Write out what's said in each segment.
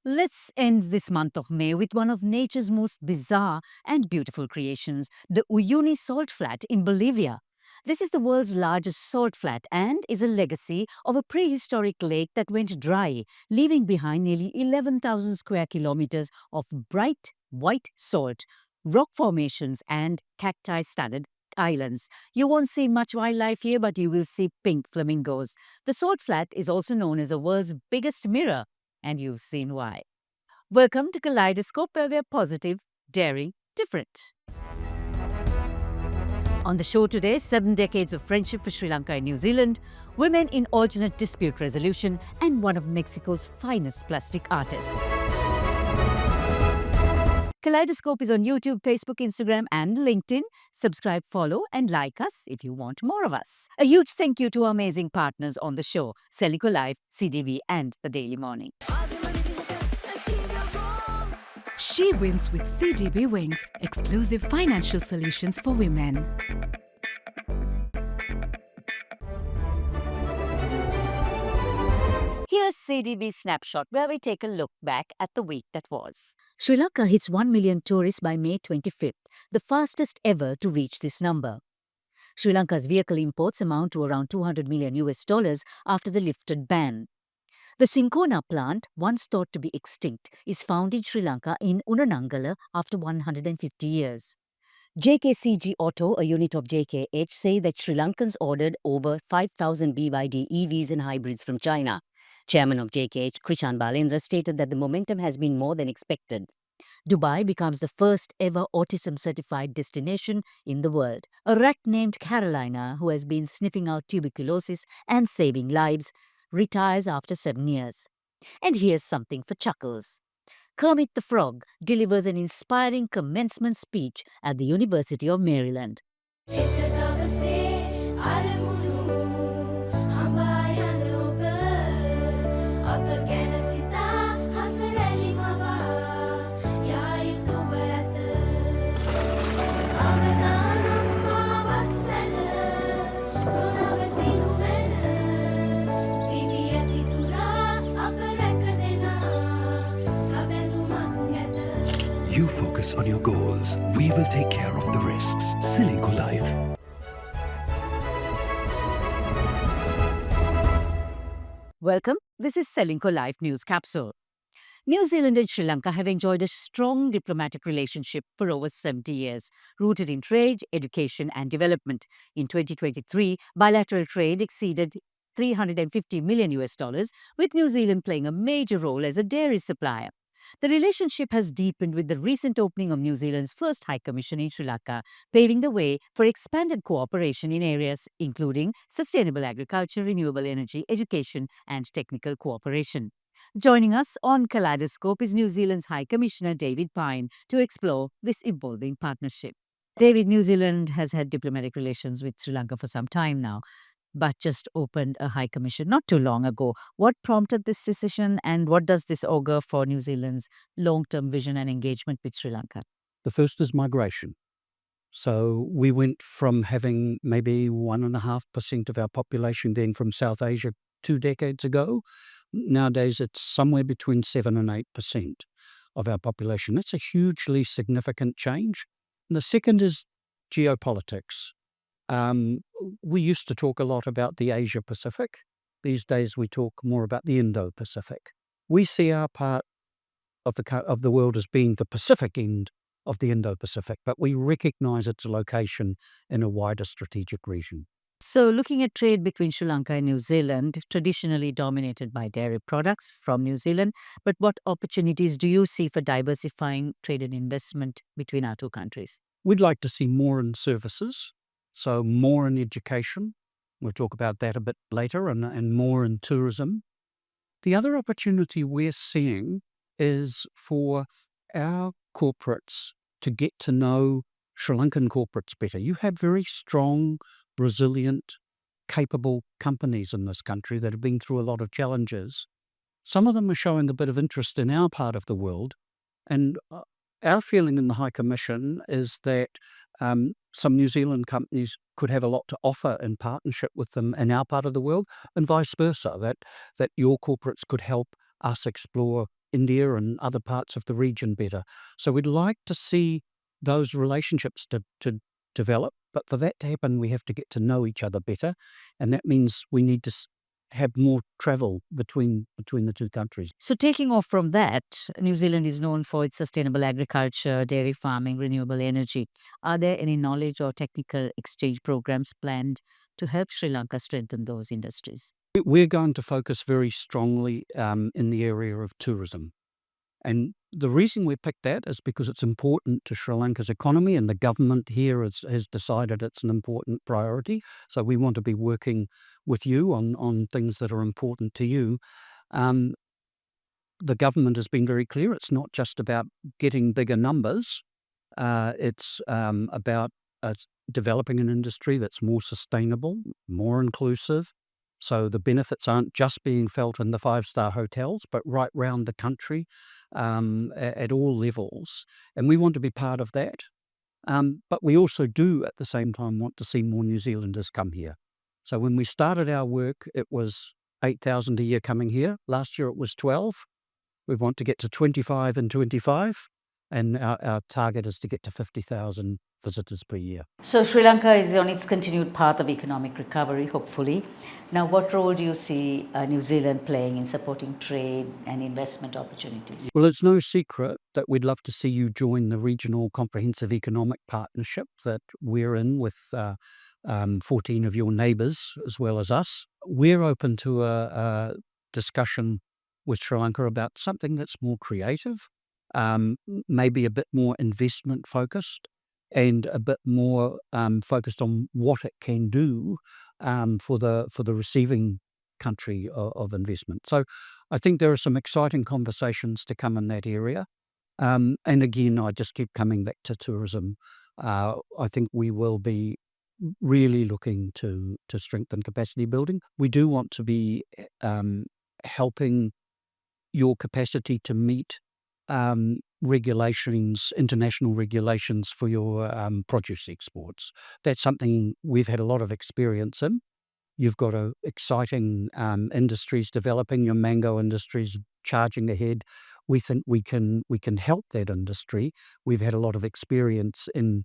Let's end this month of May with one of nature's most bizarre and beautiful creations, the Uyuni Salt Flat in Bolivia. This is the world's largest salt flat and is a legacy of a prehistoric lake that went dry, leaving behind nearly 11,000 square kilometers of bright white salt, rock formations, and cacti studded islands. You won't see much wildlife here, but you will see pink flamingos. The salt flat is also known as the world's biggest mirror, and you've seen why. Welcome to Kaleidoscope, where we're positive, daring, different. On the show today, 7 decades of friendship for Sri Lanka and New Zealand, women in alternate dispute resolution, and one of Mexico's finest plastic artists. Kaleidoscope is on YouTube, Facebook, Instagram, and LinkedIn. Subscribe, follow, and like us if you want more of us. A huge thank you to our amazing partners on the show, Selico Live, CDB, and The Daily Morning. She wins with CDB Wings, exclusive financial solutions for women. Here's CDB Snapshot, where we take a look back at the week that was. Sri Lanka hits 1 million tourists by May 25th, the fastest ever to reach this number. Sri Lanka's vehicle imports amount to around $200 million after the lifted ban. The Sincona plant, once thought to be extinct, is found in Sri Lanka in Unanangala after 150 years. JKCG Auto, a unit of JKH, say that Sri Lankans ordered over 5,000 BYD EVs and hybrids from China. Chairman of JKH, Krishan Balendra, stated that the momentum has been more than expected. Dubai becomes the first ever autism-certified destination in the world. A rat named Carolina, who has been sniffing out tuberculosis and saving lives, retires after 7 years. And here's something for chuckles. Kermit the Frog delivers an inspiring commencement speech at the University of Maryland. You focus on your goals. We will take care of the risks. Srilanka Life. Welcome. This is Srilanka Live News Capsule. New Zealand and Sri Lanka have enjoyed a strong diplomatic relationship for over 70 years, rooted in trade, education, and development. In 2023, bilateral trade exceeded $350 million, with New Zealand playing a major role as a dairy supplier. The relationship has deepened with the recent opening of New Zealand's first High Commission in Sri Lanka, paving the way for expanded cooperation in areas including sustainable agriculture, renewable energy, education, and technical cooperation. Joining us on Kaleidoscope is New Zealand's High Commissioner David Pine to explore this evolving partnership. David, New Zealand has had diplomatic relations with Sri Lanka for some time now, but just opened a High Commission not too long ago. What prompted this decision, and what does this augur for New Zealand's long-term vision and engagement with Sri Lanka? The first is migration. So we went from having maybe 1.5% of our population being from South Asia 2 decades ago. Nowadays, it's somewhere between 7 and 8% of our population. That's a hugely significant change. And the second is geopolitics. We used to talk a lot about the Asia Pacific. These days, we talk more about the Indo-Pacific. We see our part of the world as being the Pacific end of the Indo-Pacific, but we recognize its location in a wider strategic region. So, looking at trade between Sri Lanka and New Zealand, traditionally dominated by dairy products from New Zealand, but what opportunities do you see for diversifying trade and investment between our two countries? We'd like to see more in services, so more in education. We'll talk about that a bit later, and more in tourism. The other opportunity we're seeing is for our corporates to get to know Sri Lankan corporates better. You have very strong, resilient, capable companies in this country that have been through a lot of challenges. Some of them are showing a bit of interest in our part of the world, and our feeling in the High Commission is that some New Zealand companies could have a lot to offer in partnership with them in our part of the world, and vice versa, that your corporates could help us explore India and other parts of the region better. So we'd like to see those relationships to develop. But for that to happen, we have to get to know each other better. And that means we need to have more travel between the two countries. So, taking off from that, New Zealand is known for its sustainable agriculture, dairy farming, renewable energy. Are there any knowledge or technical exchange programs planned to help Sri Lanka strengthen those industries? We're going to focus very strongly in the area of tourism. And the reason we picked that is because it's important to Sri Lanka's economy, and the government here has decided it's an important priority. So we want to be working with you on things that are important to you. Um, the government has been very clear. It's not just about getting bigger numbers. It's about developing an industry that's more sustainable, more inclusive. So the benefits aren't just being felt in the five-star hotels, but right round the country at all levels. And we want to be part of that. But we also do at the same time want to see more New Zealanders come here. So when we started our work, it was 8,000 a year coming here. Last year it was 12. We want to get to 25 and 25. And our target is to get to 50,000 visitors per year. So, Sri Lanka is on its continued path of economic recovery, hopefully. Now, what role do you see New Zealand playing in supporting trade and investment opportunities? Well, it's no secret that we'd love to see you join the Regional Comprehensive Economic Partnership that we're in with 14 of your neighbours as well as us. We're open to a discussion with Sri Lanka about something that's more creative, maybe a bit more investment focused, and a bit more focused on what it can do for the receiving country of investment. So I think there are some exciting conversations to come in that area. And again, I just keep coming back to tourism. I think we will be really looking to strengthen capacity building. We do want to be helping your capacity to meet regulations, international regulations for your produce exports. That's something we've had a lot of experience in. You've got exciting industries developing. Your mango industry's charging ahead. We think we can help that industry. We've had a lot of experience in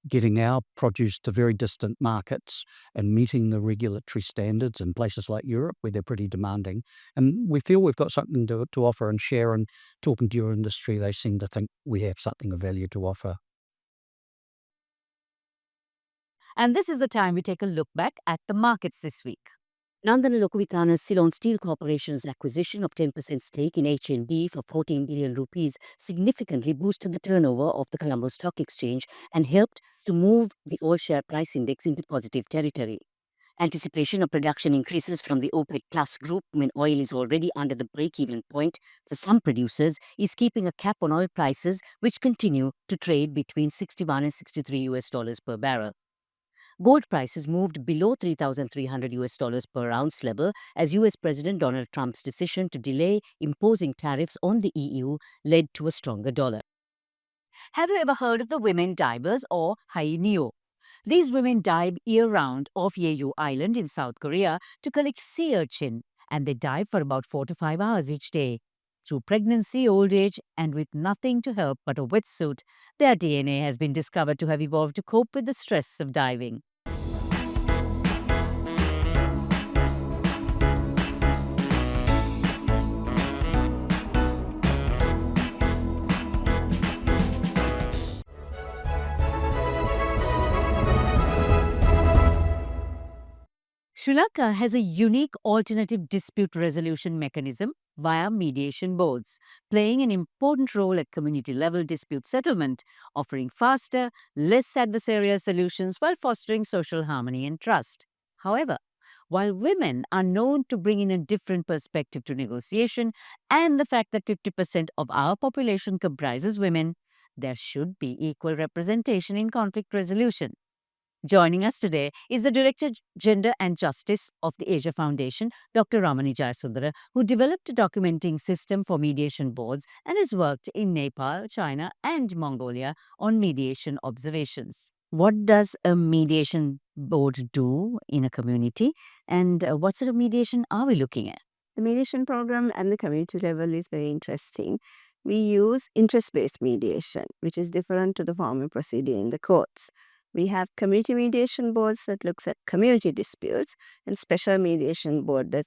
getting our produce to very distant markets and meeting the regulatory standards in places like Europe where they're pretty demanding. And we feel we've got something to offer and share, and talking to your industry, they seem to think we have something of value to offer. And this is the time we take a look back at the markets this week. Nandana Lokavithana's Ceylon Steel Corporation's acquisition of 10% stake in HND for 14 billion rupees significantly boosted the turnover of the Colombo Stock Exchange and helped to move the oil share price index into positive territory. Anticipation of production increases from the OPEC Plus group when oil is already under the break-even point for some producers is keeping a cap on oil prices, which continue to trade between $61 and $63 per barrel. Gold prices moved below $3,300 per ounce level as US President Donald Trump's decision to delay imposing tariffs on the EU led to a stronger dollar. Have you ever heard of the women divers or Haenyeo? These women dive year-round off Jeju Island in South Korea to collect sea urchin, and they dive for about 4 to 5 hours each day. Through pregnancy, old age, and with nothing to help but a wetsuit, their DNA has been discovered to have evolved to cope with the stress of diving. Sri Lanka has a unique alternative dispute resolution mechanism via mediation boards, playing an important role at community-level dispute settlement, offering faster, less adversarial solutions while fostering social harmony and trust. However, while women are known to bring in a different perspective to negotiation, and the fact that 50% of our population comprises women, there should be equal representation in conflict resolution. Joining us today is the Director Gender and Justice of the Asia Foundation, Dr. Ramani Jayasundere, who developed a documenting system for mediation boards and has worked in Nepal, China, and Mongolia on mediation observations. What does a mediation board do in a community, and what sort of mediation are we looking at? The the mediation program at the community level is very interesting. We use interest-based mediation, which is different to the formal procedure in the courts. We have community mediation boards that looks at community disputes and special mediation board that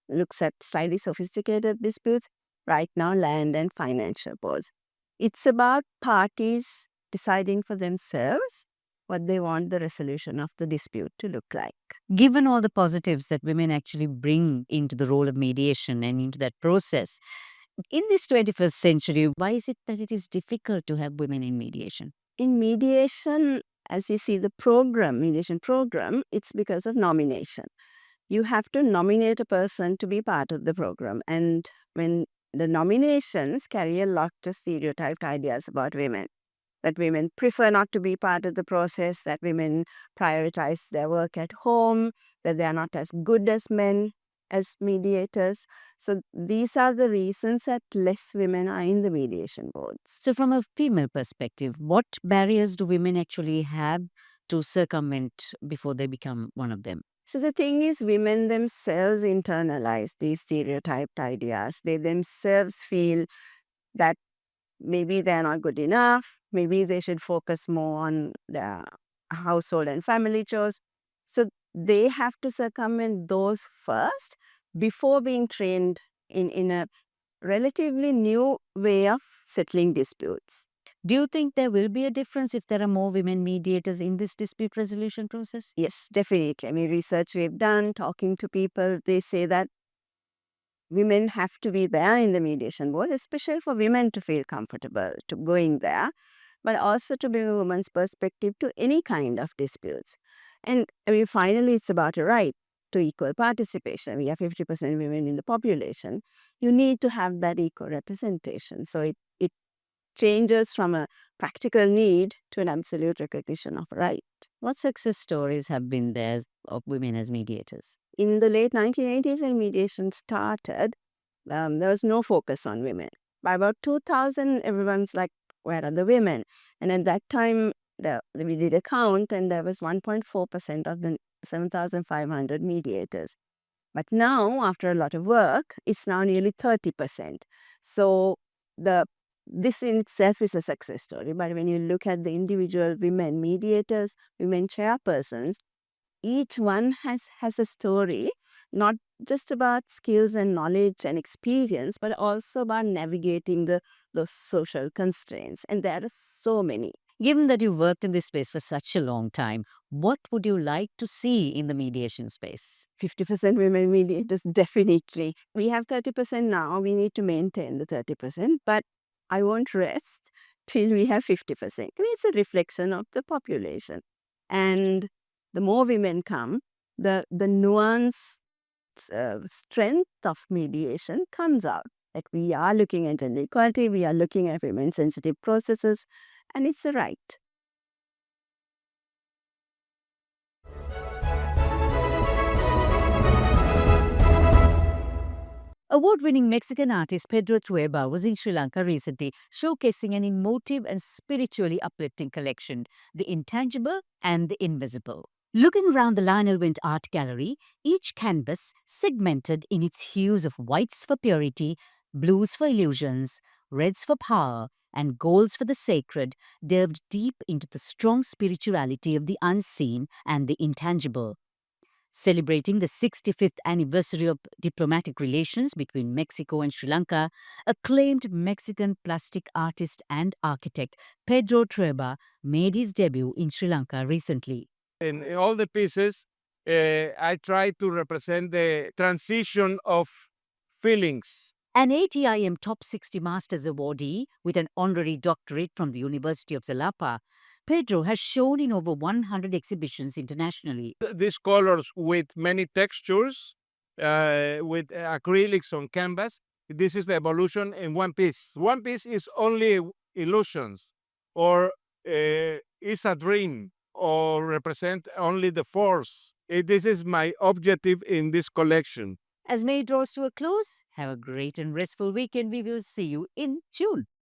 looks at slightly sophisticated disputes, right now land and financial boards. It's about parties deciding for themselves what they want the resolution of the dispute to look like. Given all the positives that women actually bring into the role of mediation and into that process, in this 21st century, why is it that it is difficult to have women in mediation? In mediation, as you see the mediation program, it's because of nomination. You have to nominate a person to be part of the program. And when the nominations carry a lot of stereotyped ideas about women, that women prefer not to be part of the process, that women prioritize their work at home, that they are not as good as men as mediators. So these are the reasons that less women are in the mediation boards. So from a female perspective, what barriers do women actually have to circumvent before they become one of them? So the thing is, women themselves internalize these stereotyped ideas. They themselves feel that maybe they're not good enough. Maybe they should focus more on their household and family chores. So they have to circumvent those first before being trained in a relatively new way of settling disputes. Do you think there will be a difference if there are more women mediators in this dispute resolution process? Yes, definitely. I mean, research we've done, talking to people, they say that women have to be there in the mediation board, especially for women to feel comfortable to going there, but also to bring a woman's perspective to any kind of disputes. And I mean, finally, it's about a right to equal participation. We have 50% women in the population. You need to have that equal representation. So it changes from a practical need to an absolute recognition of a right. What success stories have been there of women as mediators? In the late 1980s, when mediation started, there was no focus on women. By about 2000, everyone's like, where are the women? And at that time, we did a count, and there was 1.4% of the 7,500 mediators. But now, after a lot of work, it's now nearly 30%. So this in itself is a success story. But when you look at the individual women mediators, women chairpersons, each one has a story, not just about skills and knowledge and experience, but also about navigating those social constraints. And there are so many. Given that you've worked in this space for such a long time, what would you like to see in the mediation space? 50% women mediators, definitely. We have 30% now. We need to maintain the 30%, but I won't rest till we have 50%. I mean, it's a reflection of the population. And the more women come, the nuance, strength of mediation comes out. That we are looking at gender equality, we are looking at women-sensitive processes, and it's a right. Award-winning Mexican artist Pedro Trueba was in Sri Lanka recently, showcasing an emotive and spiritually uplifting collection, The Intangible and the Invisible. Looking around the Lionel Wind Art Gallery, each canvas, segmented in its hues of whites for purity, blues for illusions, reds for power, and golds for the sacred, delved deep into the strong spirituality of the unseen and the intangible. Celebrating the 65th anniversary of diplomatic relations between Mexico and Sri Lanka, acclaimed Mexican plastic artist and architect Pedro Trueba made his debut in Sri Lanka recently. In all the pieces, I try to represent the transition of feelings. An ATIM Top 60 Masters awardee with an honorary doctorate from the University of Jalapa, Pedro has shown in over 100 exhibitions internationally. These colors with many textures, with acrylics on canvas, this is the evolution in one piece. One piece is only illusions, or is a dream, or represent only the force. This is my objective in this collection. As May draws to a close, have a great and restful weekend. We will see you in June.